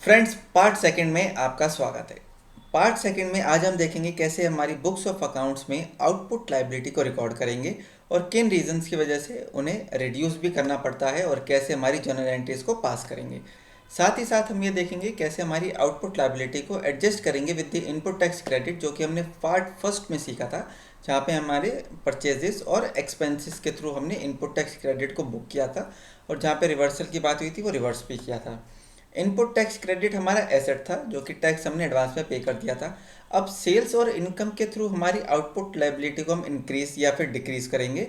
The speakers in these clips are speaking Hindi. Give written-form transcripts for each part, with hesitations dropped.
फ्रेंड्स, पार्ट सेकंड में आपका स्वागत है। पार्ट सेकंड में आज हम देखेंगे कैसे हमारी बुक्स ऑफ अकाउंट्स में आउटपुट लायबिलिटी को रिकॉर्ड करेंगे और किन रीजंस की वजह से उन्हें रिड्यूस भी करना पड़ता है और कैसे हमारी जर्नल एंट्रीज को पास करेंगे। साथ ही साथ हम ये देखेंगे कैसे हमारी आउटपुट लायबिलिटी को एडजस्ट करेंगे with the input tax credit, जो कि हमने पार्ट फर्स्ट में सीखा था, जहाँ पे हमारे परचेजेस और एक्सपेंसेस के थ्रू हमने इनपुट टैक्स क्रेडिट को बुक किया था और जहाँ पे रिवर्सल की बात हुई थी वो रिवर्स भी किया था। इनपुट टैक्स क्रेडिट हमारा एसेट था जो कि टैक्स हमने एडवांस में पे कर दिया था। अब सेल्स और इनकम के थ्रू हमारी आउटपुट लायबिलिटी को हम इंक्रीज या फिर डिक्रीज करेंगे,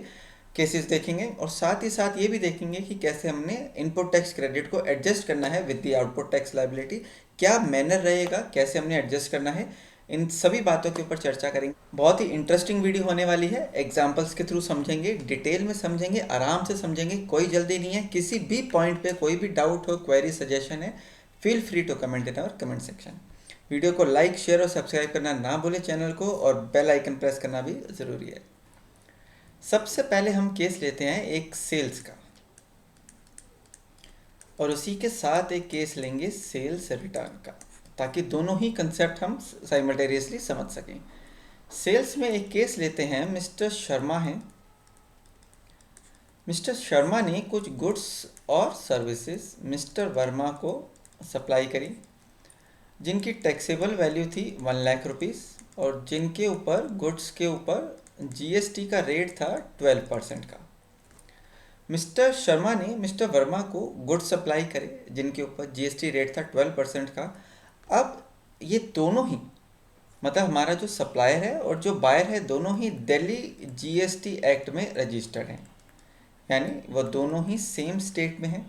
केसेस देखेंगे और साथ ही साथ ये भी देखेंगे कि कैसे हमने इनपुट टैक्स क्रेडिट को एडजस्ट करना है with the output tax liability, क्या मैनर रहेगा, कैसे हमने एडजस्ट करना है। इन सभी बातों के ऊपर चर्चा करेंगे। बहुत ही इंटरेस्टिंग वीडियो होने वाली है। एग्जाम्पल्स के थ्रू समझेंगे, डिटेल में समझेंगे, आराम से समझेंगे, कोई जल्दी नहीं है। किसी भी पॉइंट पे कोई भी डाउट हो, क्वेरी, सजेशन है, feel free to comment in our comment section. Video को लाइक, शेयर और सब्सक्राइब करना ना भूलें चैनल को, और बेल आइकन प्रेस करना भी ज़रूरी है। सबसे पहले हम केस लेते हैं एक सेल्स का और उसी के साथ एक केस लेंगे सेल्स रिटर्न का, ताकि दोनों ही कंसेप्ट हम साइमल्टेनियसली समझ सकें। सेल्स में एक केस लेते हैं, मिस्टर शर्मा हैं। मिस्टर शर्मा ने कुछ गुड्स और सर्विसेज मिस्टर वर्मा को सप्लाई करी, जिनकी टैक्सेबल वैल्यू थी 1,00,000 रुपीज़ और जिनके ऊपर गुड्स के ऊपर जीएसटी का रेट था 12% का। मिस्टर शर्मा ने मिस्टर वर्मा को गुड्स सप्लाई करे जिनके ऊपर जीएसटी रेट था 12% का। अब ये दोनों ही, मतलब हमारा जो सप्लायर है और जो बायर है, दोनों ही दिल्ली जीएसटी एक्ट में रजिस्टर्ड हैं, यानी वो दोनों ही सेम स्टेट में हैं।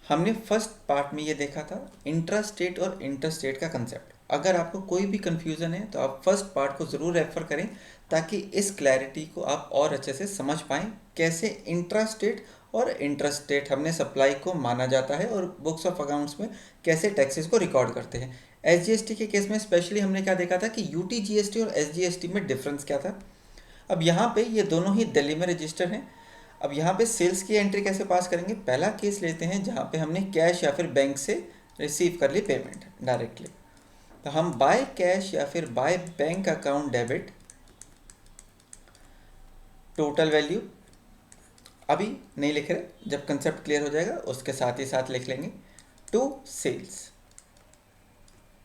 हमने फर्स्ट पार्ट में ये देखा था इंट्रा स्टेट और इंटर स्टेट का कंसेप्ट। अगर आपको कोई भी कंफ्यूजन है तो आप फर्स्ट पार्ट को ज़रूर रेफर करें, ताकि इस क्लैरिटी को आप और अच्छे से समझ पाएँ, कैसे इंट्रा स्टेट और इंटर स्टेट हमने सप्लाई को माना जाता है और बुक्स ऑफ अकाउंट्स में कैसे टैक्सेस को रिकॉर्ड करते हैं। एसजीएसटी के केस में स्पेशली हमने क्या देखा था कि यूटीजीएसटी और एसजीएसटी में डिफरेंस क्या था। अब यहाँ पे ये दोनों ही दिल्ली में रजिस्टर्ड हैं। अब यहाँ पे सेल्स की एंट्री कैसे पास करेंगे। पहला केस लेते हैं जहाँ पे हमने कैश या फिर बैंक से रिसीव कर ली पेमेंट डायरेक्टली। तो हम बाय कैश या फिर by bank account debit total value, अभी नहीं लिख रहे, जब कंसेप्ट क्लियर हो जाएगा उसके साथ ही साथ लिख लेंगे, टू सेल्स।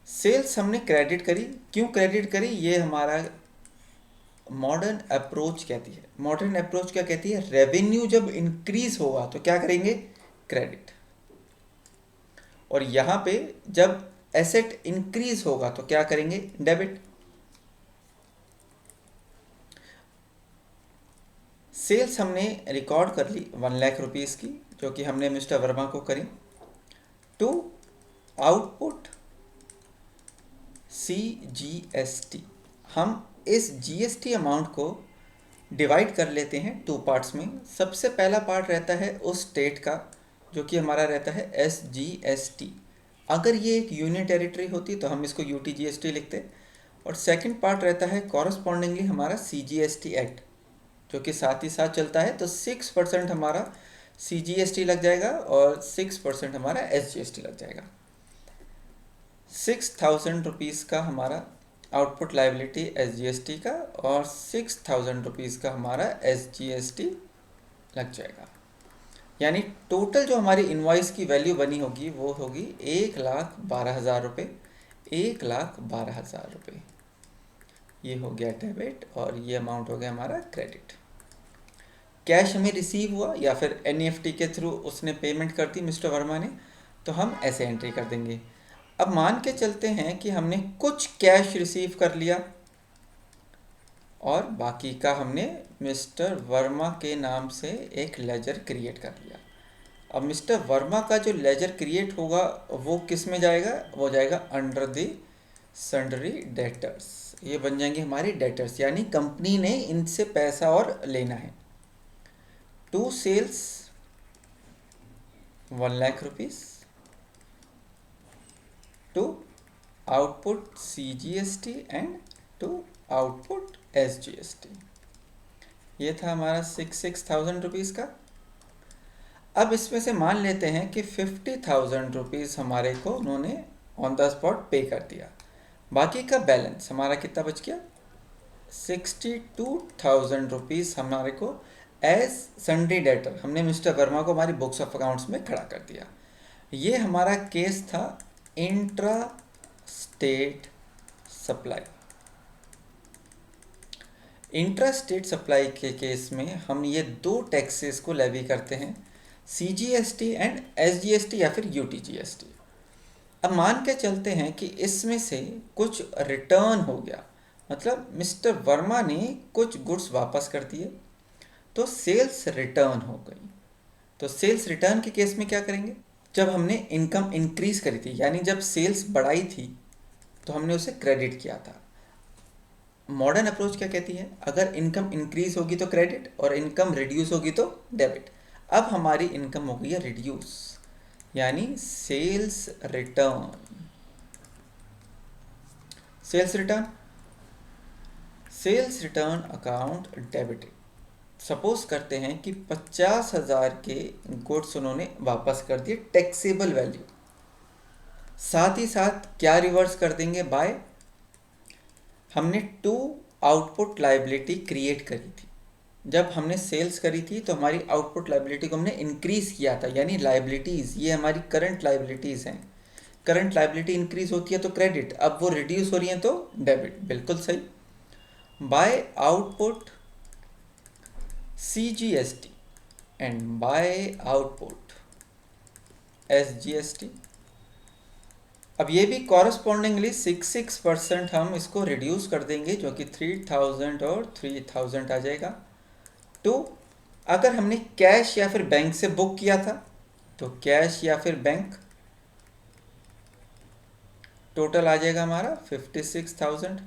सेल्स हमने क्रेडिट करी। क्यों क्रेडिट करी, ये हमारा मॉडर्न अप्रोच कहती है। मॉडर्न अप्रोच क्या कहती है, रेवेन्यू जब इंक्रीज होगा तो क्या करेंगे, क्रेडिट। और यहाँ पे जब एसेट इंक्रीज होगा तो क्या करेंगे, डेबिट। सेल्स हमने रिकॉर्ड कर ली 1,00,000 रुपीज़ की, जो कि हमने मिस्टर वर्मा को करी, टू आउटपुट CGST। हम इस जीएसटी अमाउंट को डिवाइड कर लेते हैं टू पार्ट्स में। सबसे पहला पार्ट रहता है उस स्टेट का जो कि हमारा रहता है SGST। अगर ये एक यूनियन टेरिटरी होती तो हम इसको UTGST लिखते। और सेकंड पार्ट रहता है कॉरस्पॉन्डिंगली हमारा CGST एक्ट, जो कि साथ ही साथ चलता है। तो 6% हमारा CGST लग जाएगा और 6% हमारा SGST लग जाएगा। 6,000 रुपीज़ का हमारा आउटपुट लायबिलिटी SGST का और 6,000 रुपीज़ का हमारा SGST लग जाएगा। यानी टोटल जो हमारी इनवॉइस की वैल्यू बनी होगी वो होगी 1,12,000 रुपये। 1,12,000 रुपये ये हो गया डेबिट और ये अमाउंट हो गया हमारा क्रेडिट। कैश हमें रिसीव हुआ या फिर NEFT के थ्रू उसने पेमेंट कर दी मिस्टर वर्मा ने, तो हम ऐसे एंट्री कर देंगे। अब मान के चलते हैं कि हमने कुछ कैश रिसीव कर लिया और बाकी का हमने मिस्टर वर्मा के नाम से एक लेजर क्रिएट कर लिया। अब मिस्टर वर्मा का जो लेजर क्रिएट होगा वो किस में जाएगा, वो जाएगा अंडर द सन्ड्री डेटर्स। ये बन जाएंगे हमारी डेटर्स, यानी कंपनी ने इनसे पैसा और लेना है। To sales 1,00,000 rupees, to output CGST and to output SGST। ये था हमारा 6,000 रुपीज़ का। अब इसमें से मान लेते हैं कि 50,000 रुपीज़ हमारे को उन्होंने ऑन द स्पॉट पे कर दिया। बाकी का बैलेंस हमारा कितना बच गया? 62,000 रुपीज़ हमारे को एज सन्ड्री डेटर हमने मिस्टर वर्मा को हमारी बुक्स ऑफ अकाउंट्स में खड़ा कर दिया। ये हमारा केस था intra state supply. Intra state supply के केस में हम ये दो टैक्सेस को लेवी करते हैं, CGST एंड SGST या फिर UTGST। अब मान के चलते हैं कि इसमें से कुछ रिटर्न हो गया, मतलब मिस्टर वर्मा ने कुछ गुड्स वापस कर दिए, तो सेल्स रिटर्न हो गई। तो सेल्स रिटर्न के केस में क्या करेंगे? जब हमने इनकम इंक्रीज करी थी, यानी जब सेल्स बढ़ाई थी, तो हमने उसे क्रेडिट किया था। मॉडर्न अप्रोच क्या कहती है? अगर इनकम इंक्रीज होगी तो क्रेडिट और इनकम रिड्यूस होगी तो डेबिट। अब हमारी इनकम हो गई है रिड्यूस, यानी sales return. Sales return, sales return account debited. Suppose करते हैं कि 50,000 के गुड्स उन्होंने वापस कर दिए टैक्सेबल वैल्यू, साथ ही साथ क्या रिवर्स कर देंगे? बाय हमने टू आउटपुट लाइबिलिटी क्रिएट करी थी। जब हमने सेल्स करी थी तो हमारी आउटपुट लाइबिलिटी को हमने इंक्रीज किया था, यानी लाइबिलिटीज़ ये हमारी करंट लाइबिलिटीज़ हैं। करंट लाइबिलिटी इंक्रीज होती है तो क्रेडिट, अब वो रिड्यूस हो रही है तो डेबिट। बिल्कुल सही। By output CGST and by output SGST। अब ये भी कॉरस्पॉन्डिंगली 6% हम इसको रिड्यूस कर देंगे, जो कि 3,000 और 3,000 आ जाएगा। टू, अगर हमने कैश या फिर बैंक से बुक किया था तो कैश या फिर बैंक, टोटल आ जाएगा हमारा 56,000।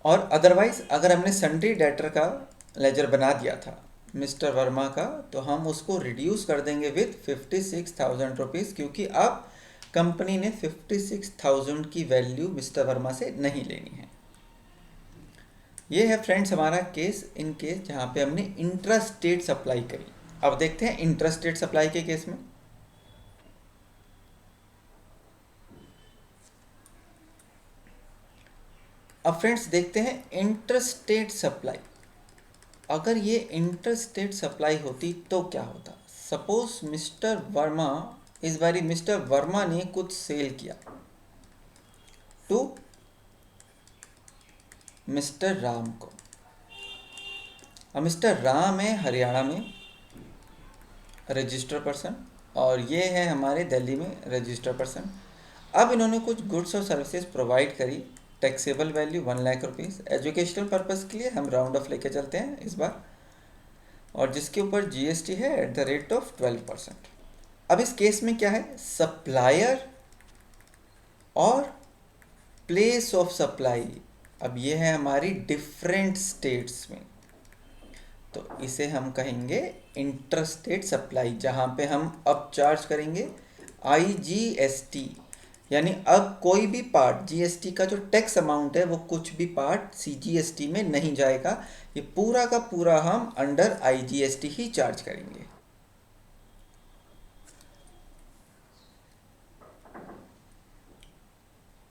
और अदरवाइज अगर हमने सन्ड्री डेटर का लेजर बना दिया था मिस्टर वर्मा का, तो हम उसको रिड्यूस कर देंगे विथ 56,000 रुपीज़, क्योंकि अब कंपनी ने 56,000 की वैल्यू मिस्टर वर्मा से नहीं लेनी है। ये है फ्रेंड्स हमारा केस, इन केस जहाँ पे हमने इंट्रा स्टेट सप्लाई करी। अब देखते हैं इंट्रा स्टेट सप्लाई के केस में। अब फ्रेंड्स देखते हैं इंटर स्टेट सप्लाई। अगर ये इंटर स्टेट सप्लाई होती तो क्या होता? सपोज मिस्टर वर्मा, इस बारी मिस्टर वर्मा ने कुछ सेल किया टू मिस्टर राम को। अब मिस्टर राम है हरियाणा में रजिस्टर पर्सन और ये है हमारे दिल्ली में रजिस्टर पर्सन। अब इन्होंने कुछ गुड्स और सर्विसेज प्रोवाइड करी, taxable value 1 lakh rupees. Educational purpose के लिए हम राउंड ऑफ लेके चलते हैं इस बार, और जिसके ऊपर GST है एट द रेट ऑफ 12%। अब इस केस में क्या है? सप्लायर और प्लेस ऑफ सप्लाई, अब ये है हमारी डिफरेंट स्टेट्स में, तो इसे हम कहेंगे इंटर स्टेट सप्लाई, जहाँ पे हम अब चार्ज करेंगे IGST, यानी अब कोई भी पार्ट GST का जो टैक्स अमाउंट है वो कुछ भी पार्ट CGST में नहीं जाएगा, ये पूरा का पूरा हम अंडर IGST ही चार्ज करेंगे।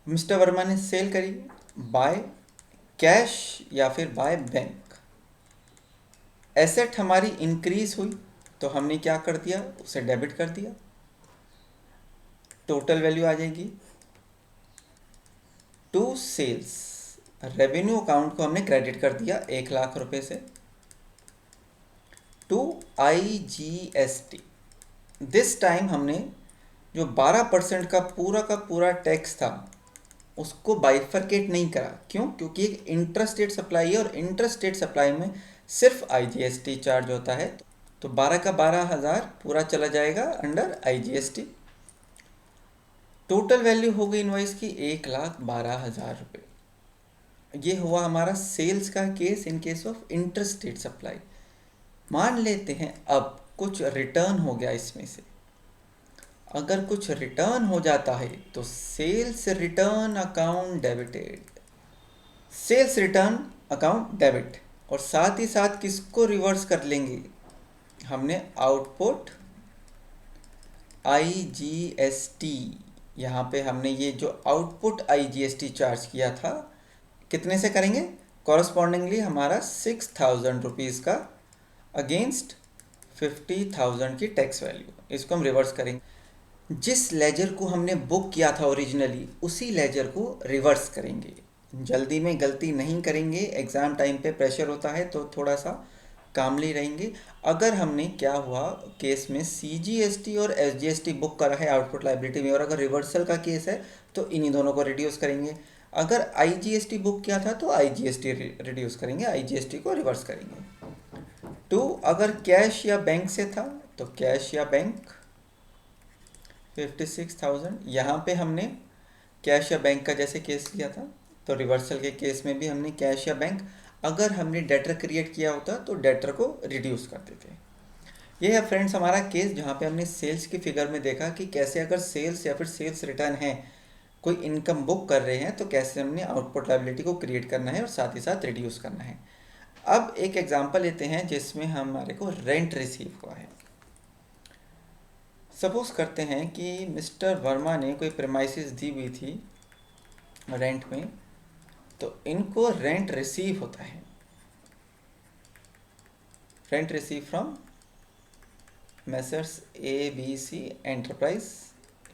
मिस्टर वर्मा ने सेल करी बाय कैश या फिर बाय बैंक। एसेट हमारी इंक्रीज हुई तो हमने क्या कर दिया? उसे डेबिट कर दिया। टोटल वैल्यू आ जाएगी टू सेल्स। रेवेन्यू अकाउंट को हमने क्रेडिट कर दिया 1 लाख रुपए से टू IGST। दिस टाइम हमने जो 12% का पूरा टैक्स था उसको बाइफरकेट नहीं करा। क्यों? क्योंकि एक इंटरस्टेट सप्लाई है और इंटरस्टेट सप्लाई में सिर्फ IGST चार्ज होता है, तो 12 का 12,000 पूरा चला जाएगा अंडर IGST। टोटल वैल्यू हो गई इनवॉइस की 1,12,000 रुपये। ये हुआ हमारा सेल्स का case in case of interstate supply. मान लेते हैं अब कुछ रिटर्न हो गया इसमें से। अगर कुछ रिटर्न हो जाता है तो sales return account debited, sales return account debit, और साथ ही साथ किसको रिवर्स कर लेंगे? हमने आउटपुट IGST, यहाँ पे हमने ये जो आउटपुट IGST चार्ज किया था कितने से करेंगे, कॉरस्पॉन्डिंगली हमारा 6,000 रुपीज़ का अगेंस्ट 50,000 की टैक्स वैल्यू, इसको हम रिवर्स करेंगे। जिस लेजर को हमने बुक किया था ओरिजिनली उसी लेजर को रिवर्स करेंगे। जल्दी में गलती नहीं करेंगे, एग्ज़ाम टाइम पे प्रेशर होता है तो थोड़ा सा कामली रहेंगे। अगर हमने क्या हुआ केस में CGST और SGST बुक करा है आउटपुट लायबिलिटी में और अगर रिवर्सल का केस है तो इन्हीं दोनों को रिड्यूस करेंगे। अगर IGST बुक किया था तो IGST रिड्यूस करेंगे, IGST को रिवर्स करेंगे। टू, अगर कैश या बैंक से था तो कैश या बैंक 56,000। यहाँ पे हमने कैश या बैंक का जैसे केस लिया था तो रिवर्सल के केस में भी हमने कैश या बैंक, अगर हमने डेटर क्रिएट किया होता तो डेटर को रिड्यूस कर देते। ये है फ्रेंड्स हमारा केस जहाँ पे हमने सेल्स की फिगर में देखा कि कैसे अगर सेल्स या फिर सेल्स रिटर्न है, कोई इनकम बुक कर रहे हैं तो कैसे हमने आउटपुट लायबिलिटी को क्रिएट करना है और साथ ही साथ रिड्यूस करना है। अब एक एग्जांपल लेते हैं जिसमें हमारे को रेंट रिसीव हुआ है। सपोज करते हैं कि मिस्टर वर्मा ने कोई प्रेमाइसिस दी हुई थी रेंट में, तो इनको रेंट रिसीव होता है, rent receive from Messrs ABC enterprise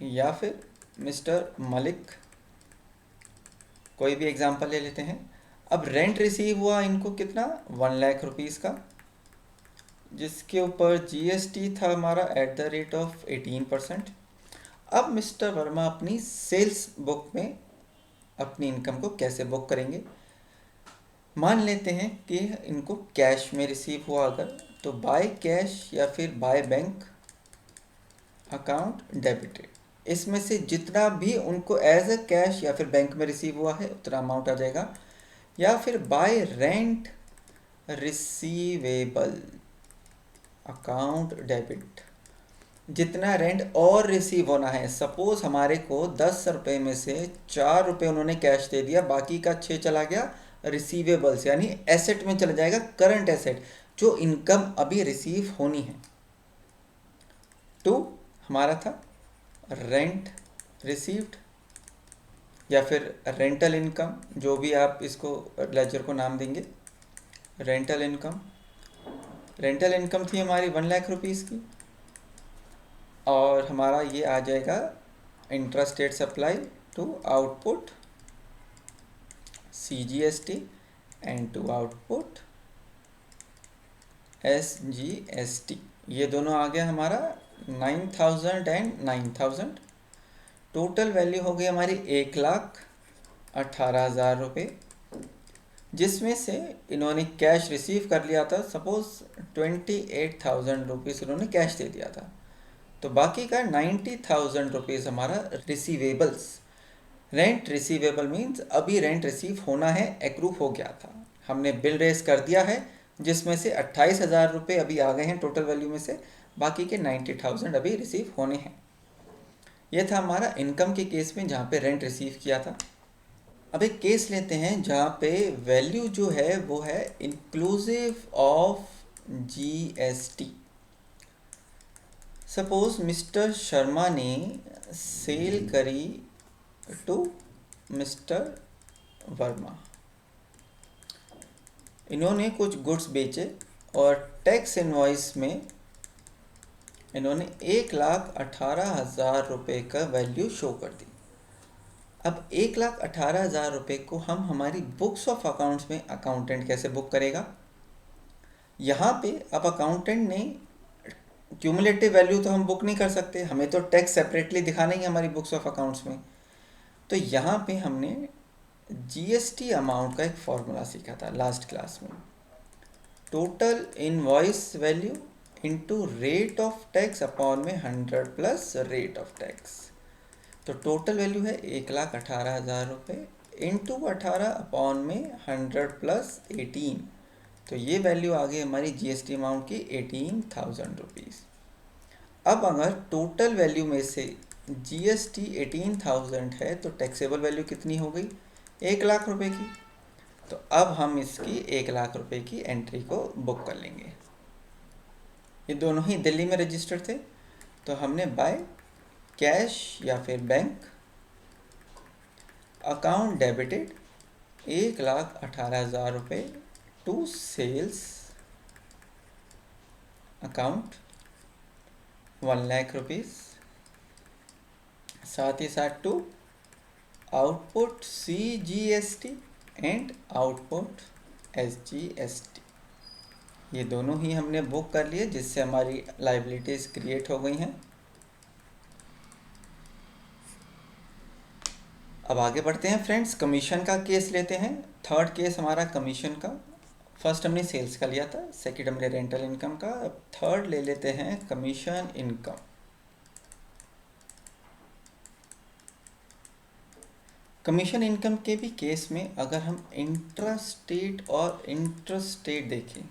या फिर मिस्टर मलिक, कोई भी एग्जांपल ले लेते हैं। अब रेंट रिसीव हुआ इनको कितना, 1 लाख रुपीज़ का, जिसके ऊपर GST था हमारा एट द रेट ऑफ 18%। अब मिस्टर वर्मा अपनी सेल्स बुक में अपनी इनकम को कैसे बुक करेंगे। मान लेते हैं कि इनको कैश में रिसीव हुआ अगर, तो बाय कैश या फिर बाय बैंक अकाउंट डेबिटेड, इसमें से जितना भी उनको एज अ कैश या फिर बैंक में रिसीव हुआ है उतना अमाउंट आ जाएगा। या फिर bye rent receivable account debit, जितना रेंट और रिसीव होना है। सपोज हमारे को 10 रुपये में से 4 रुपये उन्होंने कैश दे दिया, बाकी का 6 चला गया रिसीवेबल्स यानी एसेट में चला जाएगा, करंट एसेट जो इनकम अभी रिसीव होनी है। टू हमारा था रेंट रिसीव्ड या फिर रेंटल इनकम, जो भी आप इसको लेजर को नाम देंगे, रेंटल इनकम। रेंटल इनकम थी हमारी 1 लाख रुपीज़ की और हमारा ये आ जाएगा intrastate supply to output CGST and to output SGST। ये दोनों आ गया हमारा 9,000 एंड 9,000। टोटल वैल्यू हो गई हमारी 1,18,000 रुपये, जिसमें से इन्होंने कैश रिसीव कर लिया था। सपोज 28,000 रुपीज़ इन्होंने कैश दे दिया था, तो बाकी का 90,000 रुपीज़ हमारा रिसीवेबल्स। रेंट रिसीवेबल मीन्स अभी रेंट रिसीव होना है, एक्रूव हो गया था, हमने बिल रेस कर दिया है, जिसमें से 28,000 रुपये अभी आ गए हैं टोटल वैल्यू में से, बाकी के 90,000 अभी रिसीव होने हैं। यह था हमारा इनकम के केस में जहाँ पे रेंट रिसीव किया था। अब एक केस लेते हैं जहाँ पे वैल्यू जो है वो है inclusive of GST। Suppose mister Sharma ने सेल करी टू मिस्टर वर्मा, इन्होंने कुछ गुड्स बेचे और टैक्स इनवॉइस में इन्होंने 1,18,000 रुपये का वैल्यू शो कर दी। अब 1,18,000 रुपये को हम हमारी बुक्स ऑफ अकाउंट्स में अकाउंटेंट कैसे बुक करेगा। यहाँ पे अब अकाउंटेंट ने क्यूमुलेटिव वैल्यू तो हम बुक नहीं कर सकते, हमें तो टैक्स सेपरेटली दिखाना ही हमारी बुक्स ऑफ अकाउंट्स में। तो यहाँ पे हमने GST अमाउंट का एक फॉर्मूला सीखा था लास्ट क्लास में, total invoice value into rate of tax upon में 100 प्लस रेट ऑफ टैक्स। तो टोटल वैल्यू है 1,18,000 रुपये इंटू 18 अपॉन में 100 प्लस 18, तो ये वैल्यू आ गई हमारी GST अमाउंट की 18,000 रुपीज़। अब अगर टोटल वैल्यू में से GST 18,000 है तो टैक्सेबल वैल्यू कितनी हो गई, 1 लाख रुपये की। तो अब हम इसकी 1 लाख रुपये की एंट्री को बुक कर लेंगे। ये दोनों ही दिल्ली में रजिस्टर्ड थे, तो हमने बाय कैश या फिर बैंक अकाउंट डेबिटेड 1,18,000 रुपये टू सेल्स अकाउंट 1,00,000 रुपीज़, साथ ही साथ to output CGST and output SGST, ये दोनों ही हमने बुक कर लिए, जिससे हमारी लाइबिलिटीज़ क्रिएट हो गई हैं। अब आगे बढ़ते हैं फ्रेंड्स, कमीशन का केस लेते हैं। थर्ड केस हमारा कमीशन का। फर्स्ट हमने सेल्स का लिया था, सेकंड हमने रेंटल इनकम का, अब थर्ड ले लेते हैं कमीशन इनकम। कमीशन इनकम के भी केस में अगर हम इंट्रास्टेट और इंट्रास्टेट देखें,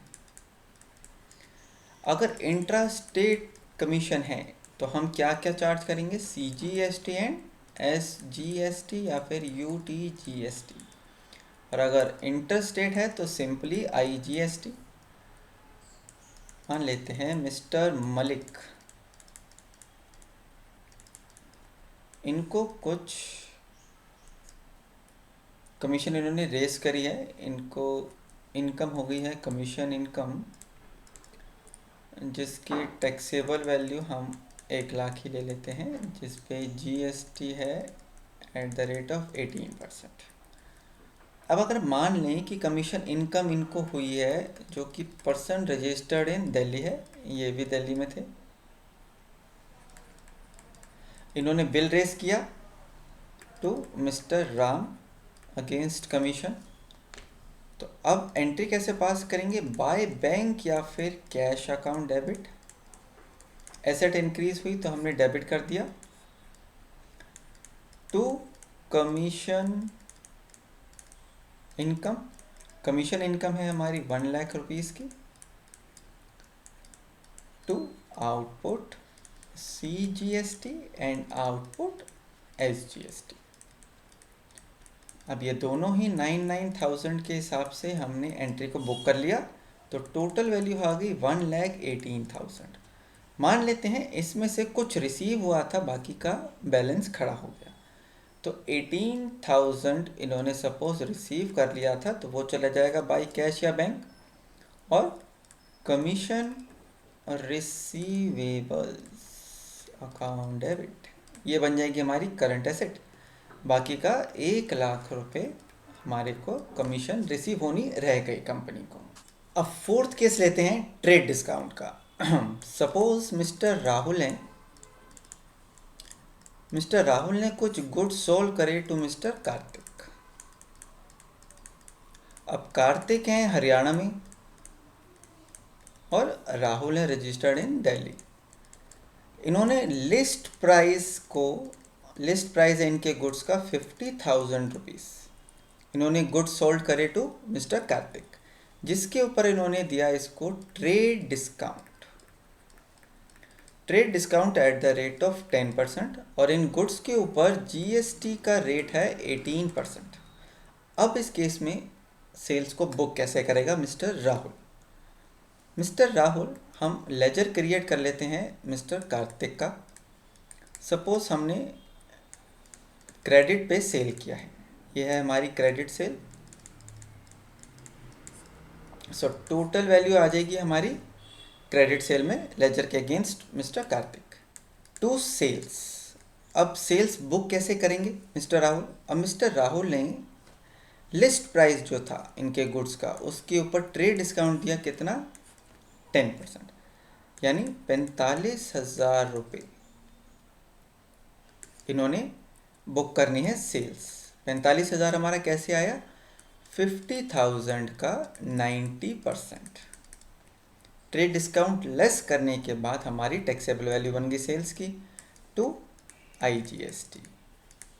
अगर इंट्रास्टेट कमीशन है तो हम क्या क्या चार्ज करेंगे, CGST एंड SGST या फिर UTGST, और अगर इंटरस्टेट है तो सिंपली IGST। मान लेते हैं मिस्टर मलिक, इनको कुछ कमीशन इन्होंने रेस करी है, इनको इनकम हो गई है कमीशन इनकम, जिसकी टैक्सेबल वैल्यू हम 1,00,000 ही ले लेते हैं, जिस पे GST है @18%। अब अगर मान लें कि कमीशन इनकम इनको हुई है जो कि पर्सन रजिस्टर्ड इन दिल्ली है, ये भी दिल्ली में थे, इन्होंने बिल रेस किया to mister Ram against commission, तो अब एंट्री कैसे पास करेंगे, बाय बैंक या फिर cash account debit. Asset increase हुई तो हमने डेबिट कर दिया to commission income. Commission income है हमारी 1,00,000 रुपीज़ की, to output CGST and output SGST। अब ये दोनों ही 99,000 के हिसाब से हमने एंट्री को बुक कर लिया, तो टोटल वैल्यू आ गई 1,18,000। मान लेते हैं इसमें से कुछ रिसीव हुआ था, बाकी का बैलेंस खड़ा हो गया, तो 18,000 इन्होंने सपोज रिसीव कर लिया था, तो वो चला जाएगा बाय कैश या बैंक, और कमीशन रिसीवेबल्स अकाउंट डेबिट ये बन जाएगी हमारी करंट एसेट। बाकी का 1,00,000 रुपये हमारे को कमीशन रिसीव होनी रह गई कंपनी को। अब फोर्थ केस लेते हैं ट्रेड डिस्काउंट का। सपोज मिस्टर राहुल ने कुछ गुड्स सोल्व करे टू मिस्टर कार्तिक। अब कार्तिक हैं हरियाणा में और राहुल है रजिस्टर्ड इन दिल्ली। इन्होंने लिस्ट प्राइस है इनके गुड्स का 50,000 रुपीज़। इन्होंने गुड्स सोल्ड करे टू मिस्टर कार्तिक, जिसके ऊपर इन्होंने दिया इसको trade discount at the rate of 10%, और इन गुड्स के ऊपर GST का रेट है 18%। अब इस केस में सेल्स को बुक कैसे करेगा मिस्टर राहुल, हम लेजर क्रिएट कर लेते हैं मिस्टर कार्तिक का। सपोज हमने क्रेडिट पे सेल किया है, यह है हमारी credit sale. So total value आ जाएगी हमारी क्रेडिट सेल में लेजर के against mister Kartik to sales. अब सेल्स बुक कैसे करेंगे मिस्टर राहुल, अब मिस्टर राहुल ने लिस्ट प्राइस जो था इनके गुड्स का उसके ऊपर ट्रेड डिस्काउंट दिया, कितना 10%, यानी 45,000 रुपये इन्होंने बुक करनी है सेल्स। 45,000 हमारा कैसे आया, 50,000 का 90%। ट्रेड डिस्काउंट लेस करने के बाद हमारी टैक्सेबल वैल्यू बन गई सेल्स की टू IGST।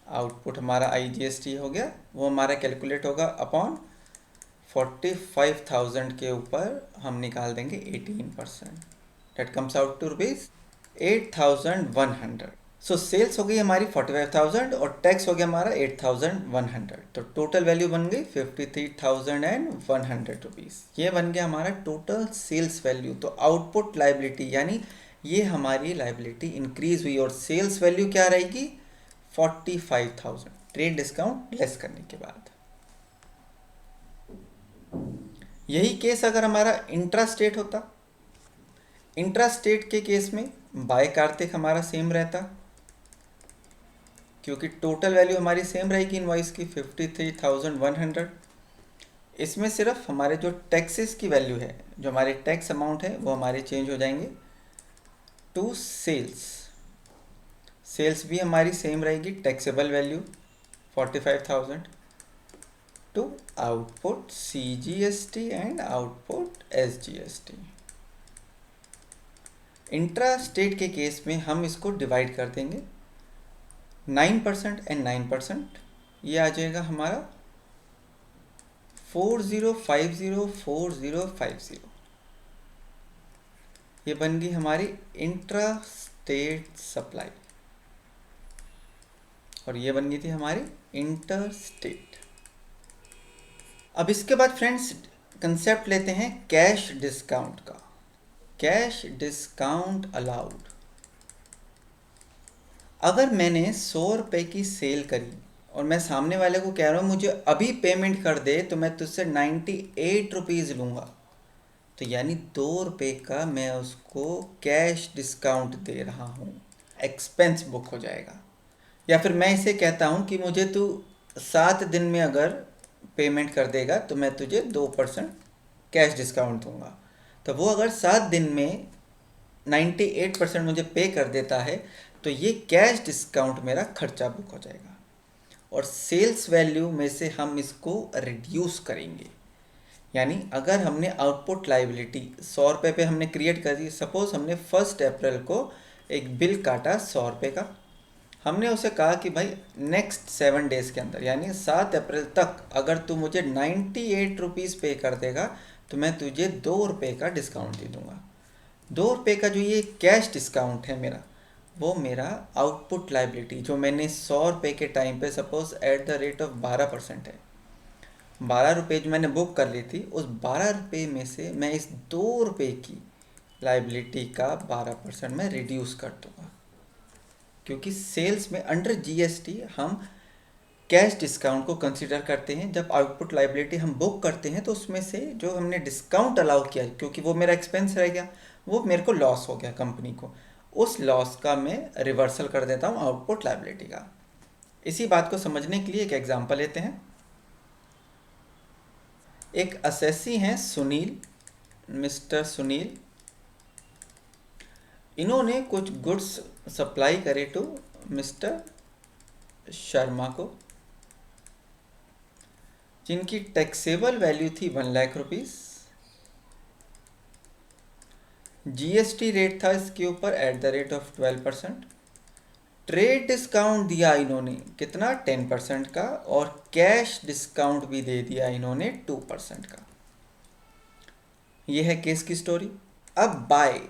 आउटपुट हमारा IGST हो गया, वो हमारा कैलकुलेट होगा अपॉन 45,000 के ऊपर हम निकाल देंगे 18%, that comes out to ₹8,100। So sales हो गई हमारी 45,000 और टैक्स हो गया हमारा 8,100, तो टोटल वैल्यू बन गई 53,100 रुपीज़। ये बन गया हमारा टोटल सेल्स वैल्यू। तो आउटपुट लाइबिलिटी यानी ये हमारी लाइबिलिटी इंक्रीज हुई और सेल्स वैल्यू क्या रहेगी 45,000 ट्रेड डिस्काउंट लेस करने के बाद। यही केस अगर हमारा इंट्रा स्टेट होता, इंट्रा स्टेट के केस में बाय कार्तिक हमारा सेम रहता, क्योंकि टोटल वैल्यू हमारी सेम रहेगी इनवॉइस की 53,100। इसमें सिर्फ हमारे जो टैक्सेस की वैल्यू है, जो हमारे टैक्स अमाउंट है, वो हमारे चेंज हो जाएंगे टू सेल्स। सेल्स भी हमारी सेम रहेगी, taxable value 45,000 to output CGST and output SGST। Intra state के केस में हम इसको डिवाइड कर देंगे 9% एंड 9%, ये आ जाएगा हमारा 40504050। ये बन गई हमारी इंट्रा स्टेट सप्लाई और ये बन गई थी हमारी इंटर स्टेट। अब इसके बाद फ्रेंड्स कंसेप्ट लेते हैं कैश डिस्काउंट का। Cash discount allowed. अगर मैंने 100 रुपये की सेल करी और मैं सामने वाले को कह रहा हूँ मुझे अभी पेमेंट कर दे तो मैं तुझसे 98 रुपीज़ लूँगा, तो यानी 2 रुपये का मैं उसको कैश डिस्काउंट दे रहा हूँ, एक्सपेंस बुक हो जाएगा। या फिर मैं इसे कहता हूँ कि मुझे तू 7 दिन में अगर पेमेंट कर देगा तो मैं तुझे 2% कैश डिस्काउंट दूंगा। तो वो अगर 7 दिन में 98% मुझे पे कर देता है तो ये कैश डिस्काउंट मेरा खर्चा बुक हो जाएगा और सेल्स वैल्यू में से हम इसको रिड्यूस करेंगे। यानी अगर हमने आउटपुट लाइबिलिटी 100 रुपये पे हमने क्रिएट कर दी, सपोज हमने 1 अप्रैल को एक बिल काटा 100 रुपये का, हमने उसे कहा कि भाई नेक्स्ट 7 डेज़ के अंदर यानी 7 अप्रैल तक अगर तू मुझे 98 रुपीज़ पे कर देगा तो मैं तुझे 2 रुपये का डिस्काउंट दे दूँगा। 2 रुपये का जो ये कैश डिस्काउंट है मेरा, वो मेरा आउटपुट लाइबिलिटी जो मैंने 100 रुपये के टाइम पे suppose at the rate of 12% है, 12 रुपये जो मैंने बुक कर ली थी, उस 12 रुपये में से मैं इस 2 रुपये की लाइबिलिटी का 12% मैं रिड्यूस कर दूँगा। क्योंकि सेल्स में अंडर GST हम कैश डिस्काउंट को कंसीडर करते हैं। जब आउटपुट लाइबिलिटी हम बुक करते हैं तो उसमें से जो हमने डिस्काउंट अलाउ किया, क्योंकि वो मेरा एक्सपेंस रह गया, वो मेरे को लॉस हो गया कंपनी को, उस लॉस का मैं रिवर्सल कर देता हूँ आउटपुट लाइबिलिटी का। इसी बात को समझने के लिए एक एग्जांपल लेते हैं। एक असेसी हैं सुनील, मिस्टर सुनील। इन्होंने कुछ गुड्स सप्लाई करे टू मिस्टर शर्मा को, जिनकी टैक्सेबल वैल्यू थी 1 लाख रुपीज़। GST रेट था इसके ऊपर at the rate of 12%। Trade discount दिया इन्होंने कितना 10% का और कैश डिस्काउंट भी दे दिया इन्होंने 2% का। यह है केस की स्टोरी। अब बाय,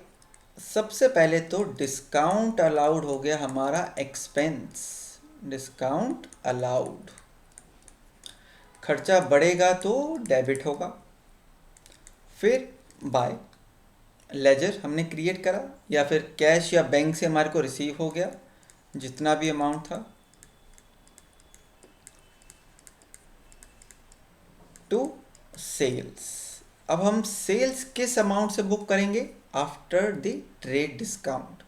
सबसे पहले तो डिस्काउंट अलाउड हो गया हमारा एक्सपेंस, डिस्काउंट अलाउड। खर्चा बढ़ेगा तो डेबिट होगा। फिर बाय, लेजर हमने क्रिएट करा या फिर कैश या बैंक से हमारे को रिसीव हो गया जितना भी अमाउंट था, टू सेल्स। अब हम सेल्स किस अमाउंट से बुक करेंगे, आफ्टर द ट्रेड डिस्काउंट,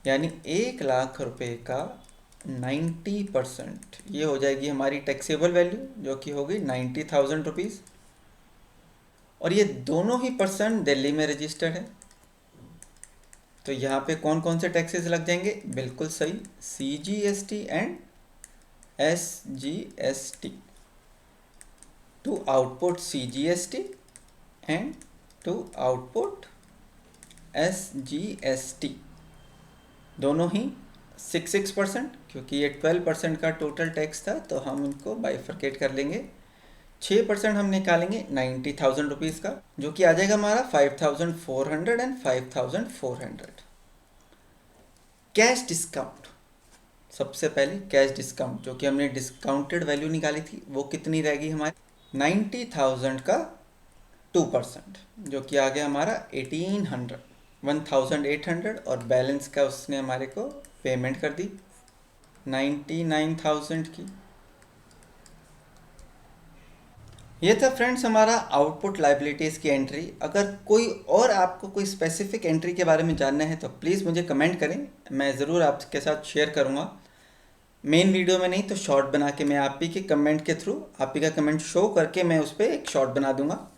यानी 1 लाख रुपए का 90%, ये हो जाएगी हमारी टैक्सेबल वैल्यू जो कि हो गई 90,000 रुपीज़। और ये दोनों ही पर्सन दिल्ली में रजिस्टर्ड है, तो यहाँ पे कौन कौन से टैक्सेस लग जाएंगे, बिल्कुल सही, CGST and SGST, to output CGST and to output SGST, दोनों ही 6%, क्योंकि ये 12% का टोटल टैक्स था तो हम इनको बाइफरकेट कर लेंगे। 6% हम निकालेंगे 90,000 रुपीज़ का, जो कि आ जाएगा हमारा 5,400 एंड 5,400। कैश डिस्काउंट, सबसे पहले कैश डिस्काउंट, जो कि हमने डिस्काउंटेड वैल्यू निकाली थी, वो कितनी रहेगी हमारी 90,000 का 2%, जो कि आ गया हमारा 1800 और बैलेंस का उसने हमारे को पेमेंट कर दी 99,000 की। ये था फ्रेंड्स हमारा आउटपुट लाइबिलिटीज़ की एंट्री। अगर कोई और आपको कोई स्पेसिफिक एंट्री के बारे में जानना है तो प्लीज़ मुझे कमेंट करें, मैं ज़रूर आपके साथ शेयर करूँगा। मेन वीडियो में नहीं तो शॉर्ट बना के मैं आप ही के कमेंट के थ्रू, आप ही का कमेंट शो करके मैं उस पर एक शॉर्ट बना दूंगा।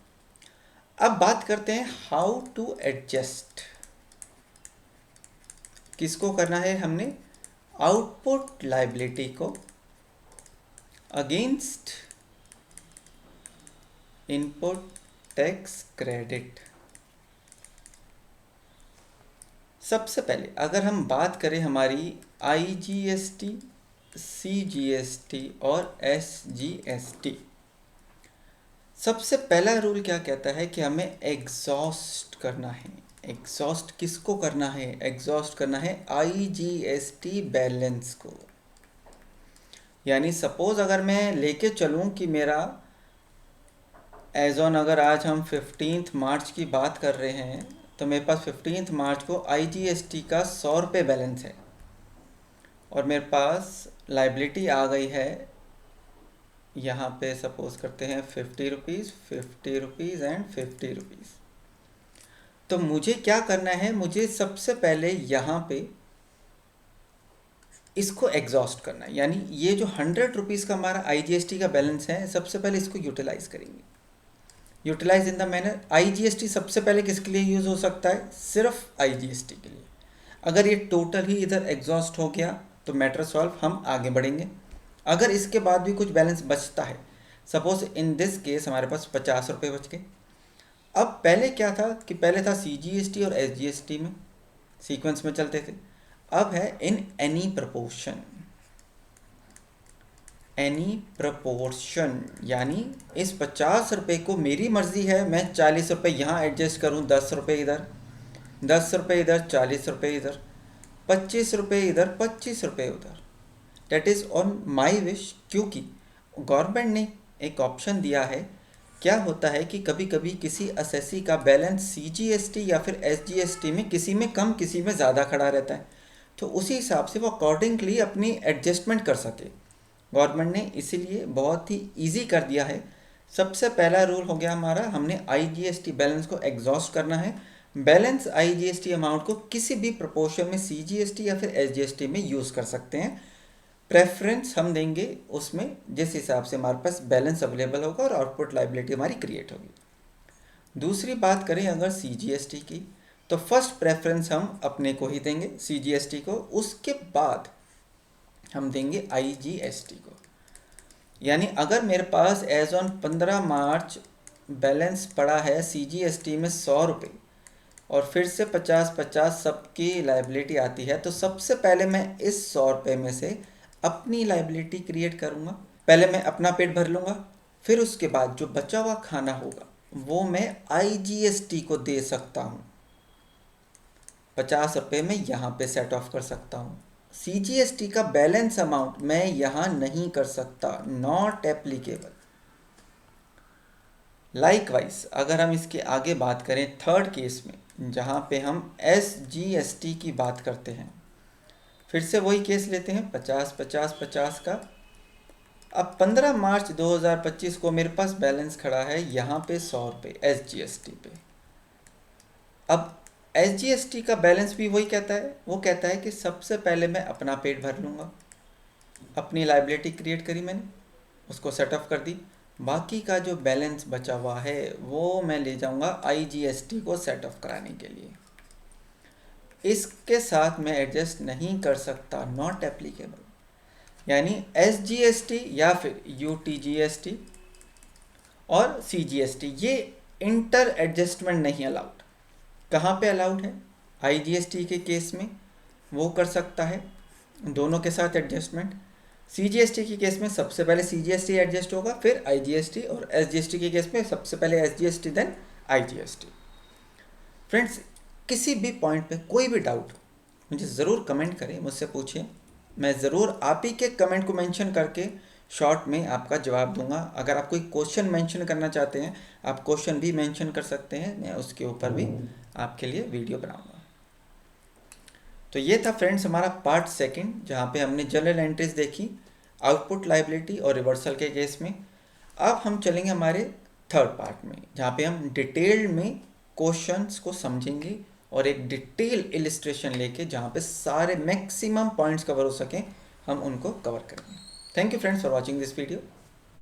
अब बात करते हैं हाउ टू एडजस्ट। किसको करना है हमने, आउटपुट लाइबिलिटी को अगेंस्ट इनपुट टैक्स क्रेडिट। सबसे पहले अगर हम बात करें हमारी IGST, CGST और SGST, सबसे पहला रूल क्या कहता है कि हमें एग्जॉस्ट करना है। एग्जॉस्ट किसको करना है, एग्जॉस्ट करना है IGST बैलेंस को। यानी सपोज अगर मैं लेके चलूं कि मेरा एज ऑन, अगर आज हम 15 मार्च की बात कर रहे हैं तो मेरे पास 15 मार्च को IGST का 100 रुपये बैलेंस है और मेरे पास लाइबिलिटी आ गई है यहाँ पे, सपोज करते हैं 50 रुपीज़, 50 रुपीज़ एंड 50 रुपीज़। तो मुझे क्या करना है, मुझे सबसे पहले यहाँ पे इसको एग्जॉस्ट करना है। यानी ये जो 100 रुपीज़ का हमारा IGST का बैलेंस है, सबसे पहले इसको यूटिलाइज करेंगे। Utilize in the manner, IGST सबसे पहले किसके लिए यूज़ हो सकता है, सिर्फ IGST के लिए। अगर ये टोटल ही इधर एग्जॉस्ट हो गया तो मैटर सॉल्व, हम आगे बढ़ेंगे। अगर इसके बाद भी कुछ बैलेंस बचता है, सपोज इन दिस केस हमारे पास 50 रुपये बच गए। अब पहले क्या था कि पहले था CGST और SGST में सीक्वेंस में चलते थे, अब है in any proportion. Any proportion यानी इस 50 रुपये को मेरी मर्जी है, मैं 40 रुपये यहाँ एडजस्ट करूँ, 10 रुपये इधर, 10 रुपये इधर, 40 रुपये इधर, 25 रुपये इधर, 25 रुपये उधर। That is on my wish, क्योंकि गवर्नमेंट ने एक ऑप्शन दिया है। क्या होता है कि कभी कभी किसी असेसी का बैलेंस CGST या फिर SGST में किसी में कम किसी में ज़्यादा खड़ा रहता है, तो उसी हिसाब से वो अकॉर्डिंगली अपनी एडजस्टमेंट कर सके। गवर्नमेंट ने इसीलिए बहुत ही ईजी कर दिया है। सबसे पहला रूल हो गया हमारा, हमने IGST बैलेंस को एग्जॉस्ट करना है। बैलेंस IGST अमाउंट को किसी भी प्रपोर्शन में CGST या फिर SGST में यूज़ कर सकते हैं। प्रेफरेंस हम देंगे उसमें जिस हिसाब से हमारे पास बैलेंस अवेलेबल होगा और आउटपुट लाइबिलिटी हमारी क्रिएट होगी। दूसरी बात करें अगर CGST की, तो फर्स्ट प्रेफरेंस हम अपने को ही देंगे, CGST को, उसके बाद हम देंगे IGST को। यानी अगर मेरे पास एज ऑन 15 मार्च बैलेंस पड़ा है CGST में 100 रुपये और फिर से 50-50 सबकी लाइबिलिटी आती है, तो सबसे पहले मैं इस 100 रुपये में से अपनी लाइबिलिटी क्रिएट करूँगा। पहले मैं अपना पेट भर लूँगा, फिर उसके बाद जो बचा हुआ खाना होगा वो मैं IGST को दे सकता हूँ। 50 रुपये में यहाँ पे सेट ऑफ कर सकता हूँ। CGST का बैलेंस अमाउंट मैं यहाँ नहीं कर सकता, नॉट एप्लीकेबल। लाइकवाइज अगर हम इसके आगे बात करें थर्ड केस में, जहाँ पे हम SGST की बात करते हैं, फिर से वही केस लेते हैं 50-50-50 का। अब 15 मार्च 2025 को मेरे पास बैलेंस खड़ा है यहाँ पे 100 रुपये SGST पे। अब SGST का बैलेंस भी वही कहता है, वो कहता है कि सबसे पहले मैं अपना पेट भर लूँगा। अपनी लाइबिलिटी क्रिएट करी मैंने, उसको सेट ऑफ कर दी, बाकी का जो बैलेंस बचा हुआ है वो मैं ले जाऊँगा IGST को सेट ऑफ कराने के लिए। इसके साथ मैं एडजस्ट नहीं कर सकता, नॉट एप्लीकेबल। यानी SGST या फिर UTGST और CGST ये इंटर एडजस्टमेंट नहीं अलाउड। कहाँ पे अलाउड है, IGST के केस में वो कर सकता है दोनों के साथ एडजस्टमेंट। CGST के केस में सबसे पहले CGST एडजस्ट होगा, फिर IGST, और SGST के केस में सबसे पहले SGST देन IGST। फ्रेंड्स किसी भी पॉइंट पे कोई भी डाउट मुझे ज़रूर कमेंट करें, मुझसे पूछिए। मैं ज़रूर आप ही के कमेंट को मेंशन करके शॉर्ट में आपका जवाब दूंगा। अगर आप कोई क्वेश्चन मेंशन करना चाहते हैं, आप क्वेश्चन भी मेंशन कर सकते हैं, मैं उसके ऊपर भी आपके लिए वीडियो बनाऊंगा। तो ये था फ्रेंड्स हमारा पार्ट सेकंड, जहाँ पे हमने जर्नल एंट्रीज देखी आउटपुट लायबिलिटी और रिवर्सल के केस में। अब हम चलेंगे हमारे थर्ड पार्ट में, जहाँ पे हम डिटेल में क्वेश्चंस को समझेंगे और एक डिटेल इलिस्ट्रेशन लेके जहाँ पे सारे मैक्सिमम पॉइंट्स कवर हो सकें हम उनको कवर करेंगे। Thank you friends for watching this video.